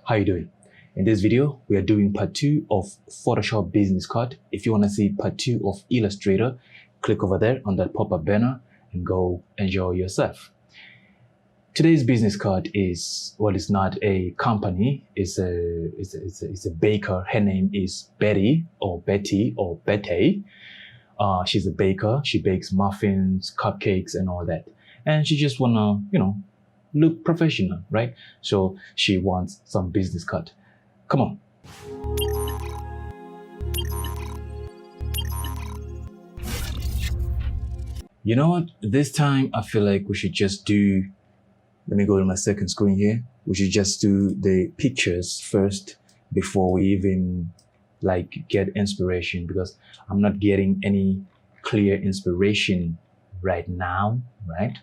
How you doing? In this video, we are doing part 2 of Photoshop business card. If you want to see part 2 of Illustrator, click over there on that pop-up banner and go enjoy yourself. Today's business card is, well, it's not a company, it's a baker. Her name is Betty or Betty or Betty. She's a baker. She bakes muffins, cupcakes, and all that. And she just wanna, look professional, right? So she wants some business card. Come on. You know what? This time I feel like we should just do, let me go to my second screen here. We should just do the pictures first before we even get inspiration, because I'm not getting any clear inspiration right now, right?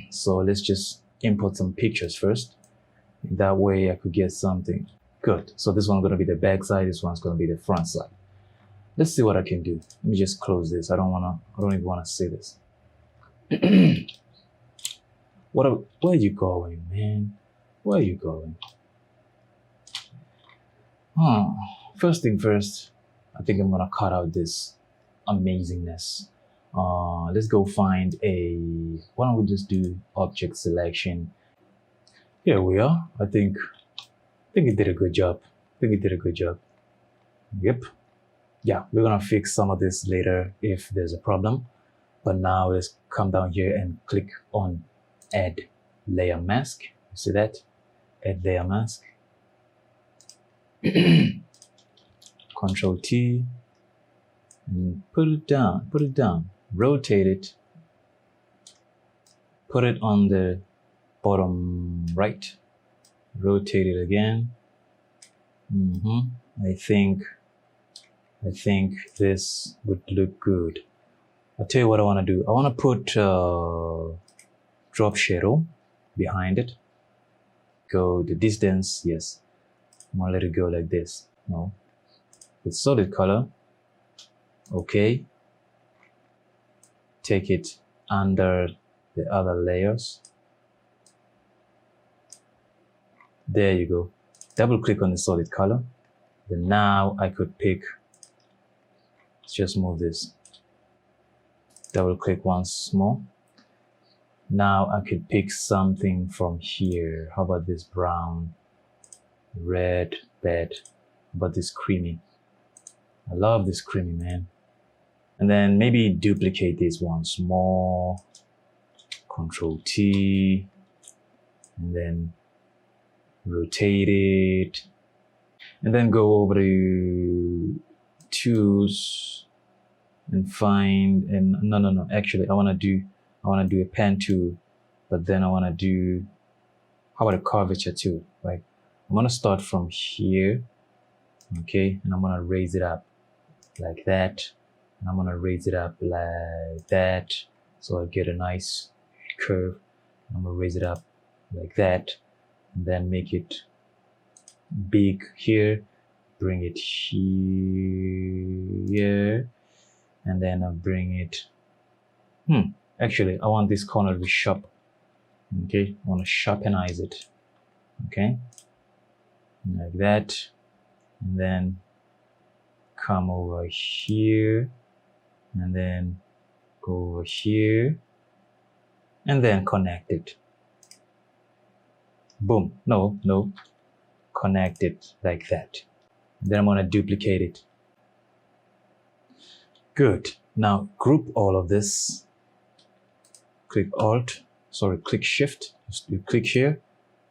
So let's just import some pictures first. That way I could get something. Good. So this one's gonna be the back side, this one's gonna be the front side. Let's see what I can do. Let me just close this. I don't even wanna see this. Where are you going, man? Where are you going? First thing first, I think I'm gonna cut out this amazingness. Let's go find why don't we just do object selection? Here we are. I think it did a good job. Yep. Yeah, we're gonna fix some of this later if there's a problem. But now let's come down here and click on add layer mask. You see that? Add layer mask. Control T and put it down, rotate it, put it on the bottom right, rotate it again. I think this would look good. I'll tell you what I want to do. I want to put drop shadow behind it. Go the distance, yes. I'm gonna let it go like this. No, with solid color. Okay, take it under the other layers. There you go. Double click on the solid color. Then now I could pick, let's just move this. Double click once more. Now I could pick something from here. How about this brown, red, bed? How about this creamy? I love this creamy, man. And then maybe duplicate this once more. Control T. And then rotate it. And then go over to tools and find, and no. Actually, I want to do a pen tool, but then I want to do, how about a curvature tool, right? I'm going to start from here. Okay, and I'm going to raise it up like that. And I'm going to raise it up like that. So I get a nice curve. I'm going to raise it up like that. And then make it big here. Bring it here. And then I'll bring it. Actually, I want this corner to be sharp. Okay, I want to sharpenize it. Okay, like that. And then come over here. And then go over here. And then connect it. Boom. No. Connect it like that. Then I'm going to duplicate it. Good. Now group all of this. Click Shift. You click here.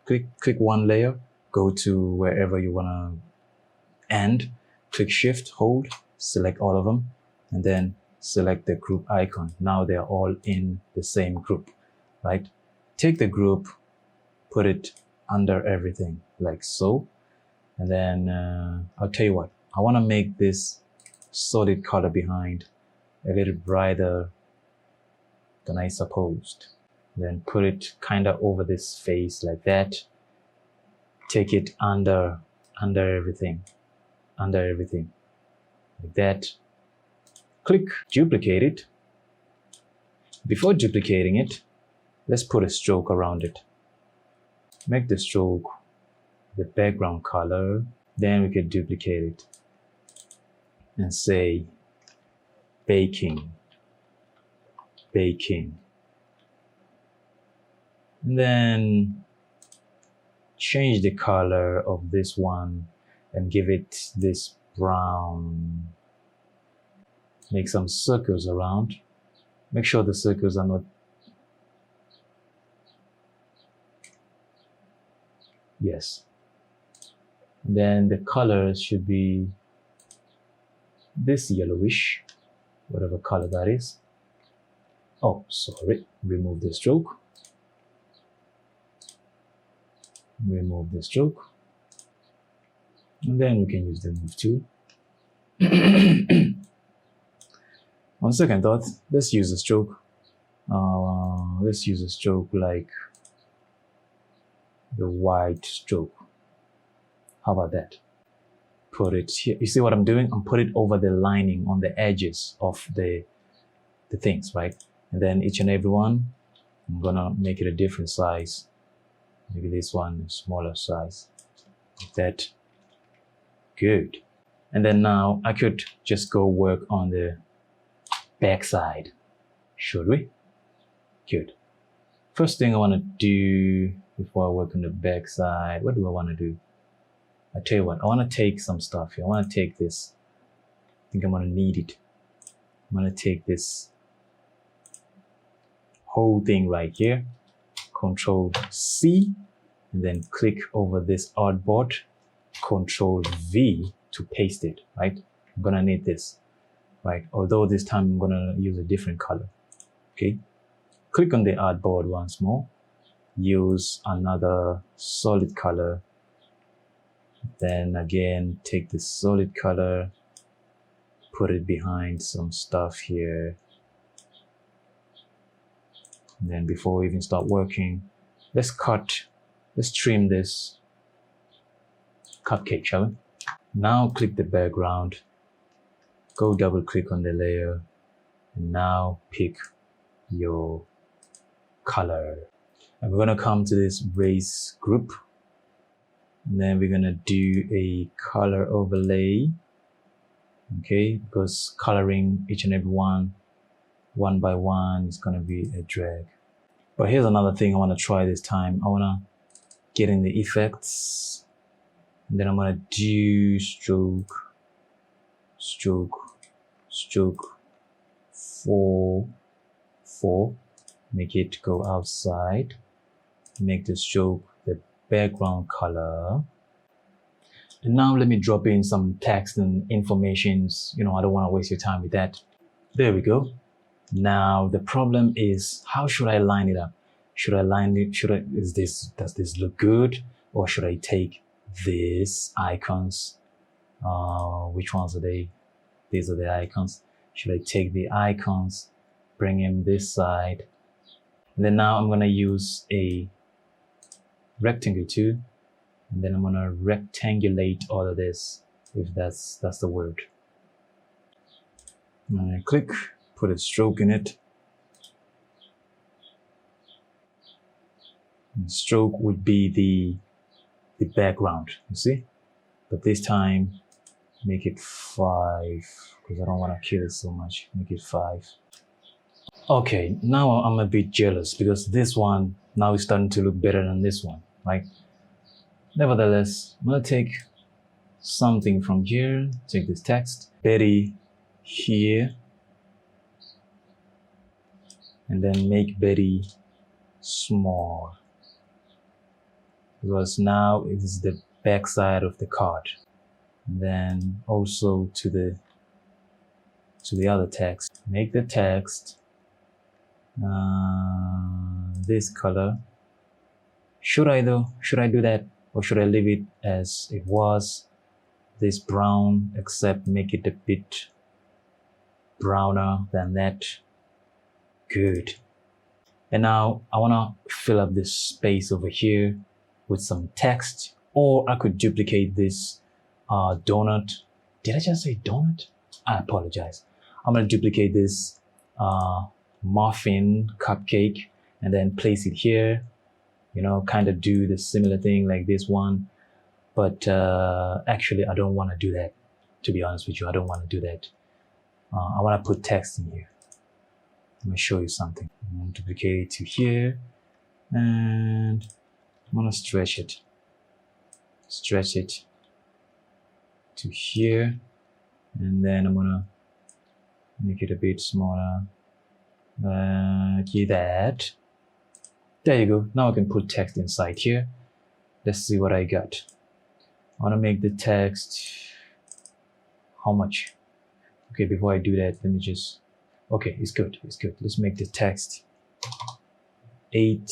Click one layer. Go to wherever you want to end. Click Shift, hold, select all of them, and then select the group icon. Now they're all in the same group, right? Take the group, put it under everything like so. And then I'll tell you what, I want to make this solid color behind a little brighter than I supposed. Then put it kind of over this face like that. Take it under everything like that. Click duplicate it. Before duplicating it, let's put a stroke around it. Make the stroke the background color. Then we could duplicate it and say baking. And then change the color of this one and give it this brown. Make some circles around. Make sure the circles are not. Yes. And then the color should be this yellowish, whatever color that is. Oh, sorry. Remove the stroke. Remove the stroke. And then we can use the move tool. On second thought, let's use a stroke. Let's use a stroke like the white stroke. How about that? Put it here. You see what I'm doing? I'm putting it over the lining on the edges of the things, right? And then each and every one, I'm gonna make it a different size. Maybe this one is smaller size. Like that. Good. And then now I could just go work on the back side. Should we? Good. First thing I want to do before I work on the back side, what do I want to do? I tell you what, I want to take some stuff here. I want to take this. I think I'm going to need it. I'm going to take this whole thing right here. Control C, and then click over this artboard. Control V to paste it, right? I'm going to need this, right? Although this time I'm going to use a different color. Okay. Click on the artboard once more. Use another solid color. Then again, take this solid color, put it behind some stuff here. And then before we even start working, let's trim this cupcake, shall we? Now click the background, go double click on the layer, and now pick your color. And we're gonna come to this race group. And then we're gonna do a color overlay. Okay, because coloring each and every one by one is gonna be a drag. But here's another thing I wanna try this time. I wanna get in the effects. And then I'm gonna do stroke, 4, make it go outside, make the stroke the background color. And now let me drop in some text and informations. You know, I don't want to waste your time with that. There we go. Now the problem is, how should I line it up? Should I line it? Does this look good? Or should I take these icons? Which ones are they? These are the icons. Should I take the icons, bring in this side? And then now I'm going to use a rectangle tool. And then I'm going to rectangulate all of this, if that's the word. And click, put a stroke in it. And stroke would be the background, you see? But this time, make it 5, because I don't want to kill it so much. Make it 5. Okay, now I'm a bit jealous because this one now is starting to look better than this one, right? Nevertheless, I'm gonna take something from here, take this text, Betty here, and then make Betty small. Because now it is the back side of the card. And then also to the other text. Make the text this color. Should I do that? Or should I leave it as it was, this brown, except make it a bit browner than that? Good. And now I want to fill up this space over here with some text, or I could duplicate this donut. Did I just say donut? I apologize. I'm going to duplicate this muffin cupcake and then place it here. You know, kind of do the similar thing like this one. but actually I don't want to do that. To be honest with you, I don't want to do that. I want to put text in here. Let me show you something. I'm going to duplicate it to here, and I'm going to stretch it to here, and then I'm going to make it a bit smaller, like that. There you go. Now I can put text inside here. Let's see what I got. I want to make the text, how much? Okay, before I do that, let me just, okay, it's good. Let's make the text 8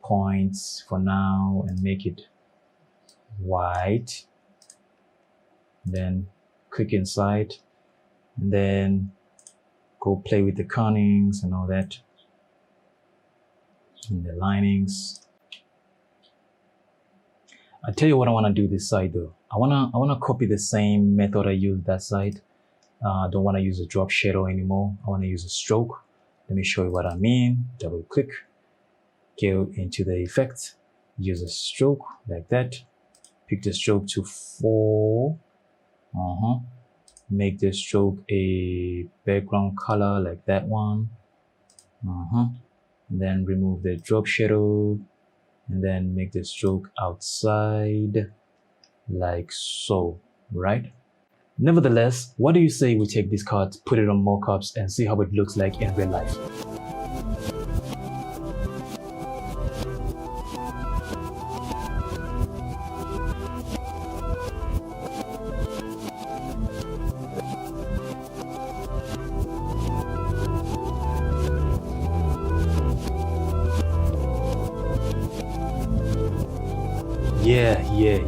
points for now and make it white. Then click inside and then go play with the connings and all that. And the linings. I tell you what I want to do this side though. I wanna copy the same method I used that side. I don't want to use a drop shadow anymore. I want to use a stroke. Let me show you what I mean. Double click, go into the effect, use a stroke like that. Pick the stroke to 4. Make the stroke a background color like that one. Then remove the drop shadow and then make the stroke outside like so, right? Nevertheless, what do you say we take this card, put it on mockups and see how it looks like in real life?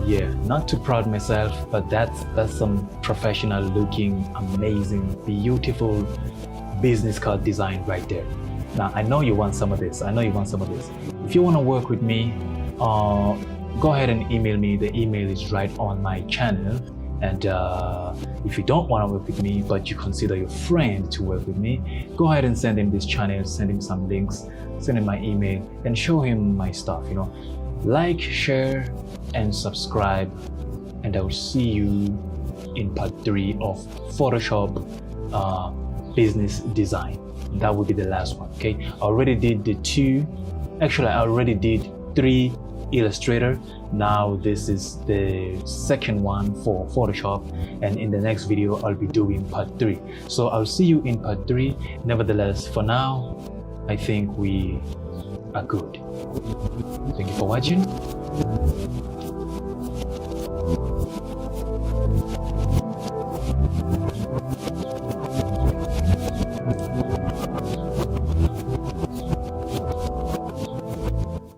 Yeah. Not too proud of myself, but that's some professional looking, amazing, beautiful business card design right there. Now, I know you want some of this. If you want to work with me, go ahead and email me. The email is right on my channel. And if you don't want to work with me, but you consider your friend to work with me, go ahead and send him this channel, send him some links, send him my email, and show him my stuff, you know. Like, share, and subscribe, and I will see you in part 3 of Photoshop business design. That will be the last one, okay? I already did the 2, actually I already did 3 Illustrator. Now this is the second one for Photoshop, and in the next video I'll be doing part 3. So I'll see you in part 3. Nevertheless, for now, I think we are good. Thank you for watching.